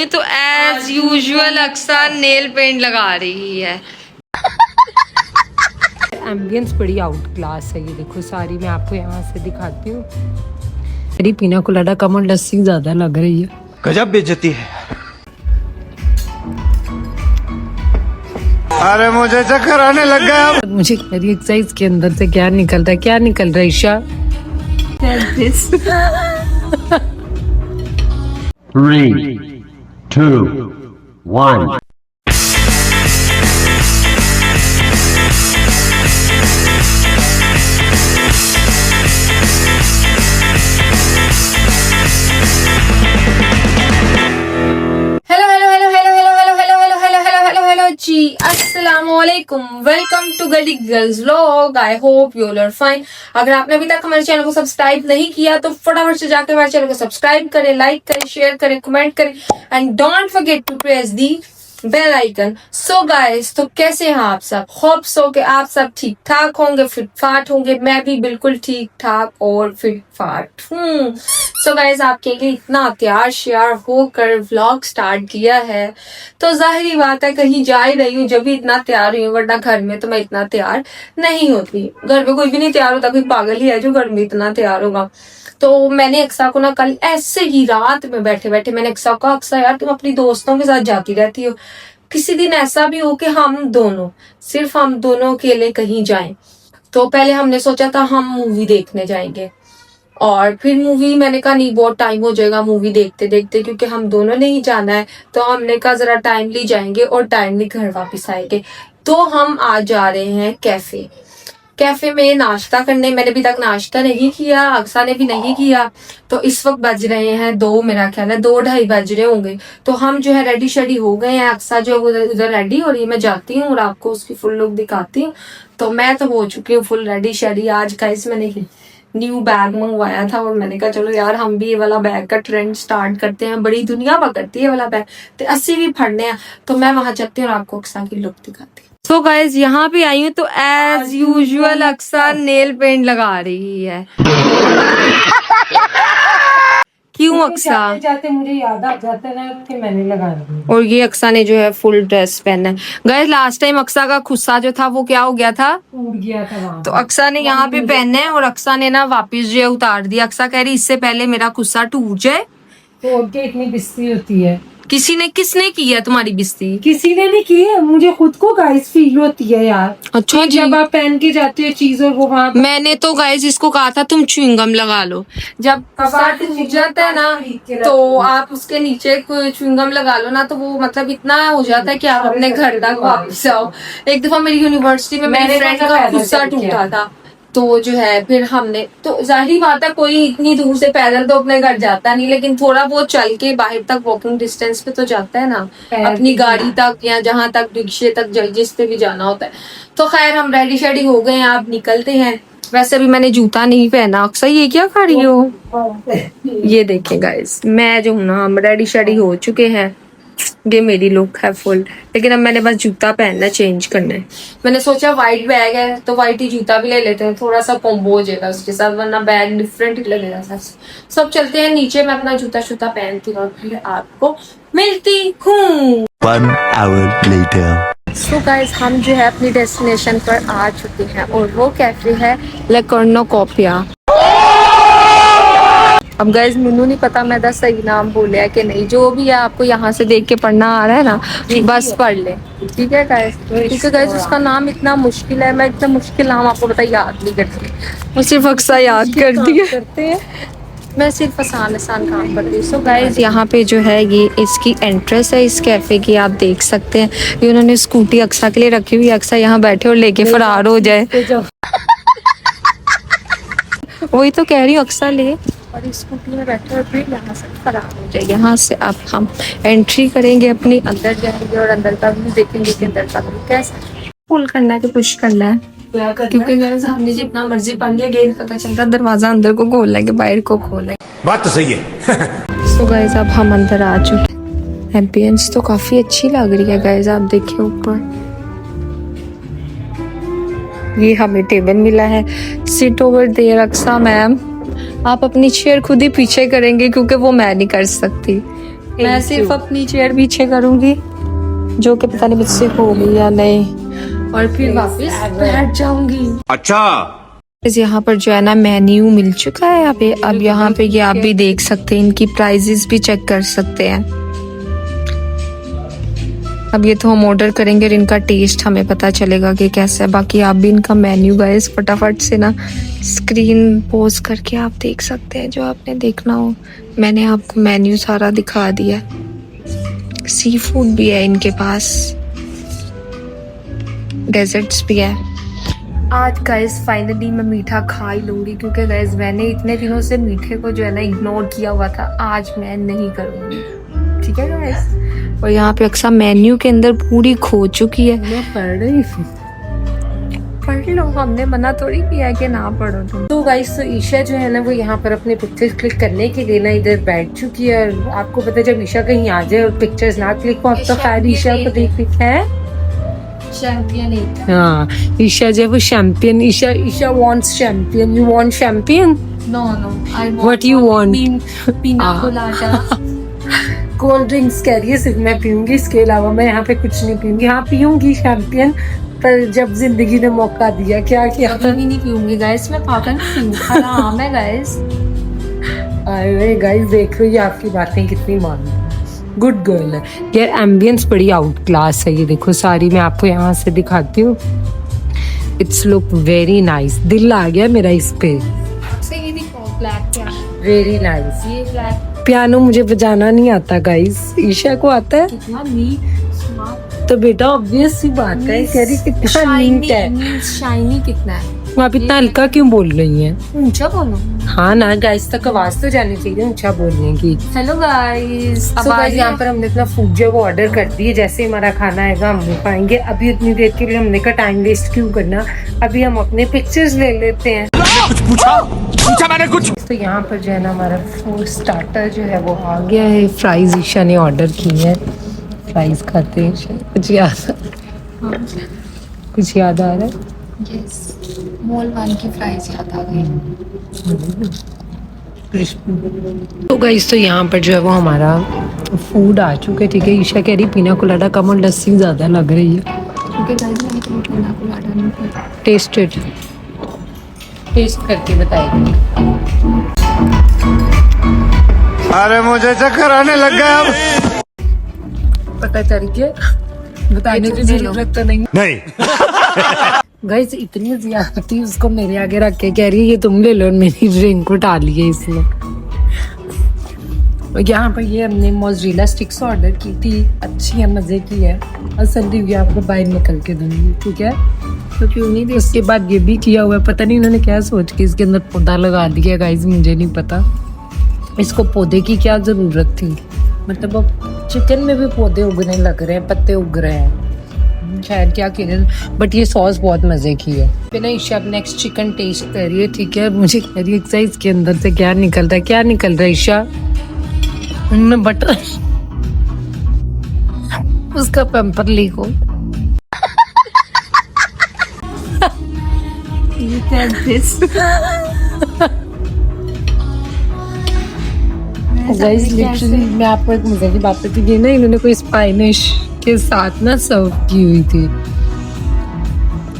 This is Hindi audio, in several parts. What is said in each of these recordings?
तो as usual Aqsa nail paint लगा रही है। एम्बियंस बड़ी आउट क्लास है। ये देखो सारी मैं आपको यहाँ से दिखाती हूँ। मेरी पीना कोलाडा कम और लस्सी ज्यादा लग रही है। गजब बेइज्जती है। अरे मुझे चक्कर आने लग गया। मुझे मेरी एक्सरसाइज के अंदर से क्या निकल रहा है, क्या निकल रहा है ईशा? 3, 2, 1. जी अस्सलामुअलैकुम, welcome to Gali girls vlog. I hope you all are fine. अगर आपने अभी तक हमारे चैनल को सब्सक्राइब नहीं किया तो फटाफट से जाकर हमारे चैनल को सब्सक्राइब करें, लाइक करें, शेयर करें, कमेंट करें and don't forget to press the bell icon. So guys, तो कैसे हैं आप सब? होप सो कि आप सब ठीक ठाक होंगे, फिट फाट होंगे। मैं भी बिल्कुल ठीक ठाक और फिट फाट हूँ। सो गाइस, आपके लिए इतना तैयार श्यार होकर व्लॉग स्टार्ट किया है तो जाहिर बात है कहीं जा ही रही हूँ जब भी इतना तैयार हुई हूँ, वरना घर में तो मैं इतना तैयार नहीं होती। घर में कोई भी नहीं तैयार होता, कोई पागल ही है जो घर में इतना तैयार होगा। तो मैंने अक्सा को ना कल ऐसे ही रात में बैठे बैठे मैंने अक्सा को, अक्सा यार तुम अपनी दोस्तों के साथ जाती रहती हो, किसी दिन ऐसा भी हो कि सिर्फ हम दोनों अकेले कहीं जाएं। तो पहले हमने सोचा था हम मूवी देखने जाएंगे और फिर मूवी मैंने कहा नहीं बहुत टाइम हो जाएगा मूवी देखते देखते, क्योंकि हम दोनों ने ही जाना है। तो हमने कहा जरा टाइमली जाएंगे और टाइमली घर वापस आएंगे। तो हम आज जा रहे हैं कैफे में नाश्ता करने। मैंने अभी तक नाश्ता नहीं किया, अक्सा ने भी नहीं किया। तो इस वक्त बज रहे हैं 2, मेरा ख्याल है 2-2:30 बज रहे होंगे। तो हम जो है रेडी शेडी हो गए हैं। अक्सा जो उधर रेडी हो रही है, मैं जाती हूँ और आपको उसकी फुल लुक दिखाती हूँ। तो मैं तो हो चुकी हूँ फुल रेडी शेडी। आज का मैंने न्यू बैग मंगवाया था और मैंने कहा चलो यार हम भी ये वाला बैग का ट्रेंड स्टार्ट करते हैं। बड़ी दुनिया पकड़ती है ये वाला बैग, तो 80 भी फड़ने हैं। तो मैं वहां जाती हूँ और आपको अक्सा की लुक दिखाती हूँ। सो गाइज, यहाँ पे आई हूँ तो as usual Aqsa nail paint लगा रही है। क्यों अक्सा? जाते मुझे याद आ जाता है कि मैंने लगाया। और ये अक्सा ने जो है फुल ड्रेस पहना है। गाइज लास्ट टाइम अक्सा का खुस्सा जो था वो क्या हो गया था? टूट गया था वहाँ। तो अक्सा ने यहाँ पे पहना है और अक्सा ने ना वापस जो है उतार दिया। अक्सा कह रही इससे पहले मेरा खुस्सा टूट जाए। तो के इतनी बिस्ती होती है। किसने की है तुम्हारी बिस्ती? किसी ने नहीं की है, मुझे खुद को गाइस फील होती है यार। अच्छा जी, जब आप पहन के जाते हो चीज और वो वहाँ मैंने तो गाइस इसको कहा था तुम च्युइंगम लगा लो। जब कबाड़ टूट जाता है ना तो आप उसके नीचे च्युइंगम लगा लो ना, तो वो मतलब इतना हो जाता है कि आप अपने घर तक वापस आओ। एक दफा मेरी यूनिवर्सिटी में मेरे फ्रेंड का गुस्सा टूटा था। तो जो है फिर हमने, तो जाहिर बात है कोई इतनी दूर से पैदल तो अपने घर जाता नहीं, लेकिन थोड़ा बहुत चल के बाहर तक वॉकिंग डिस्टेंस पे तो जाता है ना, अपनी गाड़ी तक या जहाँ तक रिक्शे तक जिस पे भी जाना होता है। तो खैर हम रेडी शेडी हो गए हैं, आप निकलते हैं। वैसे भी मैंने जूता नहीं पहना। अक्सर ये क्या खा रही हो? ये देखें गाइस, मैं जो हूँ ना, हम रेडी शेडी हो चुके हैं। ये मेरी लुक है फुल, लेकिन अब मैंने बस जूता पहनना चेंज करना है। मैंने सोचा वाइट बैग है तो वाइट ही जूता भी ले लेते हैं, थोड़ा सा कॉम्बो हो जाएगा उसके साथ, वरना बैग डिफरेंट ही लगेगा। सब चलते हैं नीचे, मैं अपना जूता शूता पहनती हूँ और फिर आपको मिलती हूँ। 1 hour later. सो गाइस, हम जो है अपनी डेस्टिनेशन पर आ चुके हैं और वो कैफे है ले कॉर्नुकोपिया। अब गाइस मुन्नू नहीं पता मैं दस सही नाम बोले है कि नहीं, जो भी है आपको यहाँ से देख के पढ़ना आ रहा है ना, बस पढ़ ले, ठीक है गाइस। क्योंकि गाइस उसका नाम इतना मुश्किल है, मैं इतना मुश्किल नाम आपको पता याद नहीं करती, वो सिर्फ अक्सर याद करती है। मैं सिर्फ आसान काम करती हूँ। सो गाइस, यहाँ पे जो है ये इसकी एंट्रेंस है इस कैफे की, आप देख सकते हैं। ये उन्होंने स्कूटी अक्सा के लिए रखी हुई है, अक्सा यहाँ बैठे और लेके फरार हो जाए। वही तो कह रही हूँ, अक्सा ले और स्कूटी में बैठे और फिर यहाँ से फरार हो जाए। यहाँ से अब हम एंट्री करेंगे, अपनी अंदर जाएंगे और अंदर का भी देखेंगे कि अंदर का भी कैसा। पुल करना है कि पुश करना है, क्योंकि अगर हमने जितना मर्जी पढ़ लिया गेट पता चलता दरवाजा अंदर को खोल लेंगे बाहर को खोल लेंगे। बात तो सही है। सो गाइस, अब हम अंदर आ चुके हैं। एम्बियंस तो काफी अच्छी लग रही है गाइस, आप देखिए ऊपर ये हमें टेबल मिला है। Sit over there Aqsa ma'am, आप अपनी चेयर खुद ही पीछे करेंगे क्योंकि वो मैं नहीं कर सकती। मैं सिर्फ अपनी चेयर पीछे करूंगी, जो कि पता नहीं मुझसे होगी या नहीं, और फिर वापस बैठ जाऊंगी। अच्छा यहाँ पर जो है ना मेन्यू मिल चुका है यहाँ पे। अब यहाँ पे ये आप भी देख सकते हैं, इनकी प्राइजेस भी चेक कर सकते हैं। अब ये तो हम ऑर्डर करेंगे और इनका टेस्ट हमें पता चलेगा कि कैसा है। बाकी आप भी इनका मेन्यू गाइस फटाफट से ना स्क्रीन पोज करके आप देख सकते हैं, जो आपने देखना हो। मैंने आपको मेन्यू सारा दिखा दिया। सी फूड भी है इनके पास, डेजर्ट्स भी है। आज गाइस फाइनली मैं मीठा खा ही लूंगी, क्योंकि गाइस मैंने इतने दिनों से मीठे को जो है ना इग्नोर किया हुआ था। आज मैं नहीं करूंगी, ठीक है गाइस। और यहाँ पे अक्सर मेन्यू के अंदर पूरी खो चुकी है। मैं पढ़ रही हूँ। पढ़ लो, हमने मना थोड़ी किया कि ना पढ़ो तुम। तो गाइस तो ईशा जो है ना वो यहाँ पर अपने पिक्चर्स क्लिक करने के लिए ना इधर बैठ चुकी है। और आपको पता है जब ईशा कहीं आ जाए और पिक्चर्स ना क्लिक हो, अब तो खैर ईशा को देख है। चैंपियन हाँ, ईशा जो है वो champion. Isha wants champion. You want champion? No I What you want? Pina colada. Cold drinks कह रही है सिर्फ मैं पीऊंगी, इसके अलावा मैं यहाँ पे कुछ नहीं पीऊंगी। हाँ पीऊंगी चैंपियन, पर जब जिंदगी ने मौका दिया क्या किया। कभी नहीं पीऊंगी गाइस, मैं पागल नहीं हूँ, हराम है गाइस। अरे गाइस देख रही है आपकी बातें कितनी मान गुड गर्ल है यार। एम्बियंस बड़ी आउट क्लास है। ये देखो सारी मैं आपको यहाँ से दिखाती हूँ। It's look very nice. दिल आ गया मेरा इस पे। ये देखो ब्लैक क्या, वेरी नाइस। ये ब्लैक पियानो मुझे बजाना नहीं आता गाइस, ईशा को आता है। कितना नीट स्मार्ट, तो बेटा ऑब्वियस सी बात है, कह रही कितना नीट है। शाइनी कितना है। आप इतना हल्का क्यों बोल रही हैं? ऊंचा बोलो। हाँ ना गाइस, तक आवाज तो जानी चाहिए ऊंचा बोलने की। हेलो गाइस, तो गाइस यहाँ पर हमने इतना फूड जो है वो ऑर्डर कर दिए। जैसे हमारा खाना आएगा हम ले पाएंगे। अभी उतनी देर के लिए हमने का टाइम वेस्ट क्यों करना, अभी हम अपने पिक्चर्स ले लेते हैं। कुछ पूछा मैंने कुछ। तो यहाँ पर जो है ना हमारा फूड स्टार्टर जो है वो आ गया है। फ्राइज ईशा ने ऑर्डर की है। फ्राइज खाते हैं। कुछ याद आ रहा है? यस, मॉल 1 की फ्राइज याद आ गई। तो गाइस तो यहाँ पर जो है वो हमारा फूड आ चुका है, ठीक है। ईशा कह रही पीना कोलाडा कम और लस्सी ज़्यादा लग रही है। क्योंकि गाइस मैंने कभी पीना कोलाडा नहीं पिया। टेस्ट करके बताएगी। अरे मुझे चक्कर आने लग गया अब। पता चल गया, बताने की जरूरत तो नहीं। गाइस इतनी ज्यादती उसको मेरे आगे रख के कह रही है ये तुम ले लो, और मेरी ड्रिंक उठा ली है इसने। और यहाँ पर ये हमने मोज़रेला स्टिक्स ऑर्डर की थी, अच्छी है, मजे की है। और संदीप ये आपको बाहर निकल के दूंगी, ठीक है। तो क्यों नहीं दे। उसके बाद ये भी किया हुआ है, पता नहीं उन्होंने क्या सोच के इसके अंदर पौधा लगा दिया गाइस, मुझे नहीं पता इसको पौधे की क्या जरूरत थी। मतलब अब चिकन में भी पौधे उगने लग रहे हैं, पत्ते उग रहे हैं, शायद क्या किया। बट ये सॉस बहुत मजे की है। फिर ना ईशा अब नेक्स्ट चिकन टेस्ट कर रही है, ठीक है। मुझे कह रही है इसके अंदर से क्या निकल रहा है, क्या निकल रहा है ईशा? उनमें बटर उसका पेम्पर लीक हो। गाइस लिटरली मैं आपको एक मजे की बात बताती हूँ ना, इन्होंने कोई स्पाइनिश के साथ ना सर्व की हुई थी,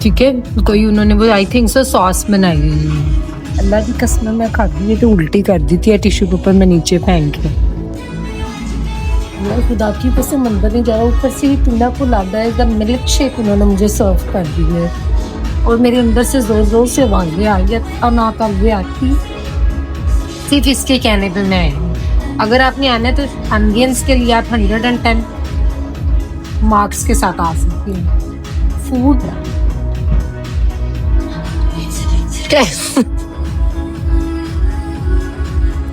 ठीक है। कोई उन्होंने वो आई थिंक सो सॉस बनाई हुई है। अल्लाह की कसम मैं खाती है तो उल्टी कर दी थी, टिश्यू पेपर में नीचे फेंक के। यार खुदा की ऊपर से मंदिर नहीं जा रहा, ऊपर से ही पीना कोलाडा है, एकदम मिल्क शेक उन्होंने मुझे सर्व कर दी है। और मेरे अंदर से जोर जोर से आवाजें आ गई और ना तब आती सिर्फ इसके कहने पे मैं आई हूँ। अगर आपने आना है तो एम्बियंस के लिए आप 110 मार्क्स के साथ आ सकती हैं। फूड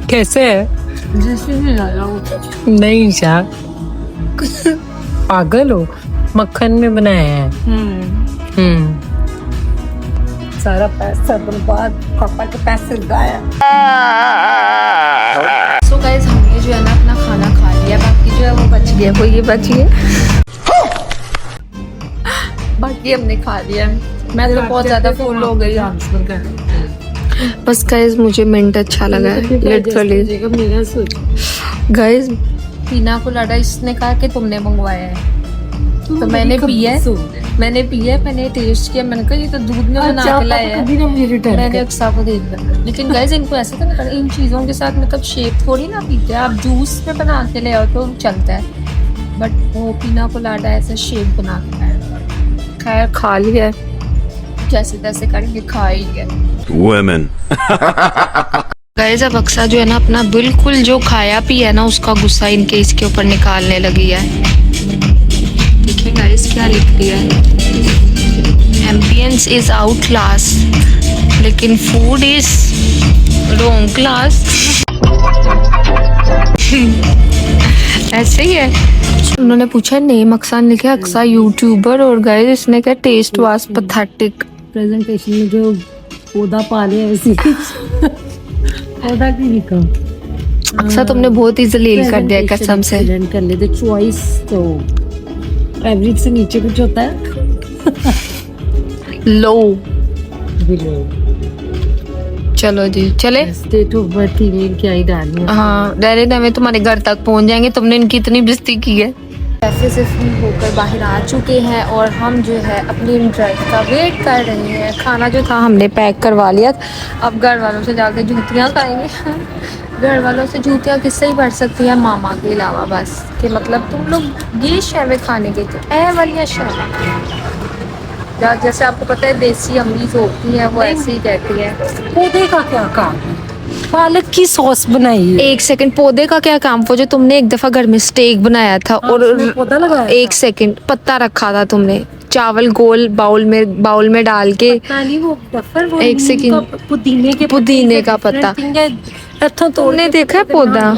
कैसे है? जैसे भी ला रहा हूँ। नहीं शा पागल हो, मक्खन में बनाया है। सारा पैसा बर्बाद, पापा के पैसे गाया। सो गाइस हमने जो है ना अपना खाना खा लिया, बाकी जो है वो बच गया, वो ये बच गया। बाकी हमने खा लिया। मैं तो बहुत ज्यादा फुल हो गई। बस गाइस मुझे मिंट अच्छा लगा है लिटरली। मेरा सोच गाइस पीना कोलाडा इसने कहा कि तुमने मंगवाया है, तो मैंने पिया है, मैंने टेस्ट किया, मैंने कहा ये तो दूध में बना के लाया है, मैंने अक्सा को दे दिया। लेकिन गाइस इनको ऐसे तो नहीं करना, इन चीज़ों के साथ मतलब शेक थोड़ी ना पीते हैं, आप जूस में बना के ले आओ तो चलता है, बट वो पीना कोलाडा ऐसे शेक बना के लाया। खैर खा लिया, जैसे तैसे करके खा ही गया। Women. गाइस अब अक्सा जो है ना अपना बिल्कुल जो खाया पिया ना उसका गुस्सा इनके इसके ऊपर निकालने लगी है। देखिए गाइस क्या लिख दिया है, एम्बियंस इज आउट क्लास लेकिन फूड इज रोंग क्लास। ऐसे ही है। उन्होंने पूछा नेम अक्सान लिखे, अक्सा यूट्यूबर, और गाइस इसने क्या टेस्ट वाज पैथेटिक। प्रेजेंटेशन में जो पौधा पाले ऐसी पौधा की लिखा। अक्सा तुमने बहुत ही जलील कर दिया कसम से। Present कर लेते चॉइस, तो एवरेज से नीचे कुछ होता है लो। बिलो चलो जी चले। स्टेट ऑफ बर्थ ईमेल क्या ही डालनी है। हाँ डायरेक्ट हमें तुम्हारे घर तक पहुंच जाएंगे, तुमने इनकी इतनी बेइज्जती की है। कैफे से फ्री होकर बाहर आ चुके हैं और हम जो है अपनी ड्राइव का वेट कर रहे हैं। खाना जो था हमने पैक करवा लिया, अब घर वालों से जाके जूतियाँ खाएंगे। घर वालों से जूतियाँ किससे ही बढ़ सकती है, मामा के अलावा, बस कि मतलब तुम लोग ये शैवे खाने के थे ए वाली शैवे। जैसे आपको पता है देसी अम्मीज होती है वो ऐसे ही कहती है। पौधे का क्या काम है? पालक की सॉस बनाई है। एक सेकंड, पौधे का क्या काम? वो जो तुमने एक दफा घर में स्टेक बनाया था और पौधा लगाया एक सेकंड पत्ता रखा था तुमने, चावल गोल बाउल में डाल के। वो एक सेकंड, पुदीने का पत्ता तुमने देखा है पौधा?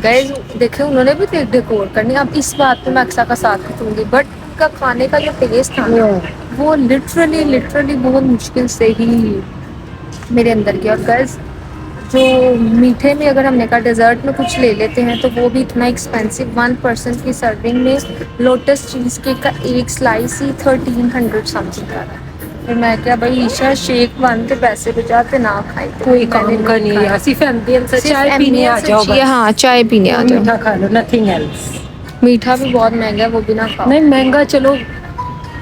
गाइस देखे उन्होंने भी डेकोर करनी। अब इस बात पे मैं अक्सा का साथ दूंगी, बट का खाने का जो टेस्ट था ना वो लिटरली बहुत मुश्किल से ही मेरे अंदर गया। और गाइस जो मीठे में अगर हमने कहा डेजर्ट में कुछ ले लेते हैं तो वो भी इतना एक्सपेंसिव, 1 पर्सन की सर्विंग में लोटस चीज़ केक का एक स्लाइस ही 1300 समथिंग का था। फिर मैं क्या भाई ईशा शेक बनते पैसे बचाते ना खाए, कोई काम का नहीं है, सिर्फ एम्बियंस से चाय पीने आ जाओ बस। हाँ चाय पीने आ जाओ, मीठा खा लो, नथिंग एल्स। मीठा भी बहुत महंगा है वो भी ना खाओ। नहीं महंगा चलो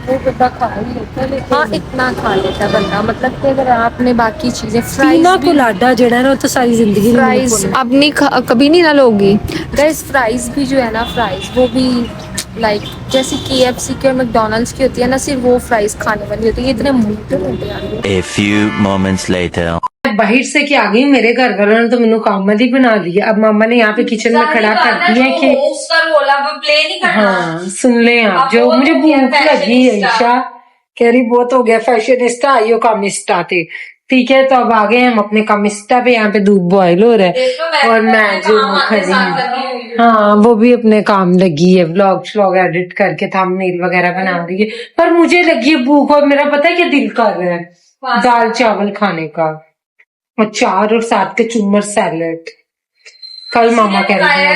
वो बंदा खा ही लेता है, लेकिन हाँ इतना खा लेता बंदा, मतलब कि अगर आपने बाकी चीजें पीना कोलाडा जेड़ा है ना तो सारी जिंदगी फ्राइज अब नहीं कभी नहीं ना लोगी। गाइस फ्राइज भी जो है ना, फ्राइज वो भी लाइक जैसे KFC की और मैकडोनल्ड्स की होती है ना, सिर्फ वो फ्राइज खाने वाली होती है। इतने मोटे यार। A few moments later. बाहर से क्या आ गई, मेरे घर वालों ने तो मैंने कामत ही बना दिया। अब मामा ने यहाँ पे किचन में खड़ा कर दिया कि हाँ सुन ले आप, जो मुझे भूख लगी है। ईशा कह रही बहुत हो गया फैशनिस्टा, आइयो कामिस्टा थे। ठीक है तो अब आ गए हम अपने कामिस्टा पे। यहाँ पे दूध बॉयल हो रहा है और मैं जो खड़ी हूँ, हाँ वो भी अपने काम लगी है, व्लॉग एडिट करके थंबनेल वगैरह बना रही है। पर मुझे लगी है भूख और मेरा पता है क्या दिल कर रहा है, दाल चावल खाने का और चार और साथ के चुम्मर सैलेड। कल मामा कह रही है